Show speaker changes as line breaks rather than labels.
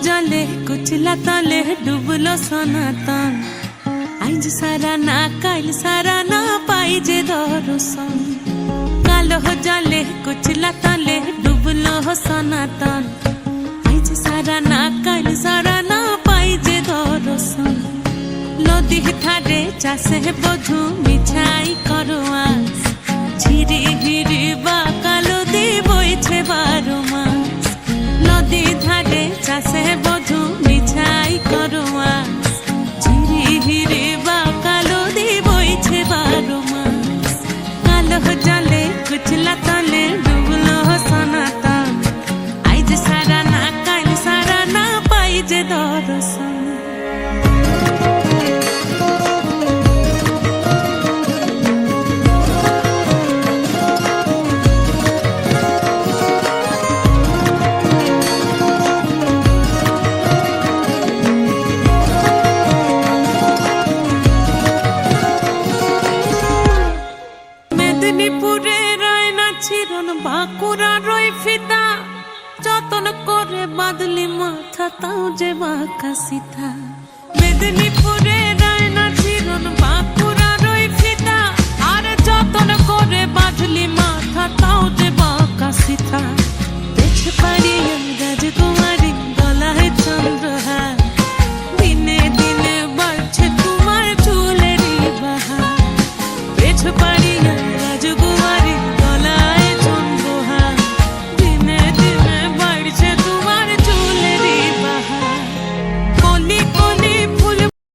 जले कुचला तले डुबलो सनातन आज सारा ना काल सारा ना पाई जे दर्शन कालो जले कुचला तले डुबलो सनातन आज सारा ना काल सारा ना पाई जे दर्शन नदी थारे चाषे बधु मिछाई करवा झिरी हिरी बा कालो दी बइछे बारो मास नदी धारे चाषे बधु मिछाई करवा झिरी हिरी बा कालो दी बइछे बारो मास कालो जले कुचला तले डुबलो सनातन आज सारा ना काल सारा ना पाई जे दर्शन মেদিনীপুরে রায়না ছিরন বাঁকুড়া রই ফিতা যতন করে বাদলি মাথা তাও যে বাঁকা সিথা মেদিনীপুরে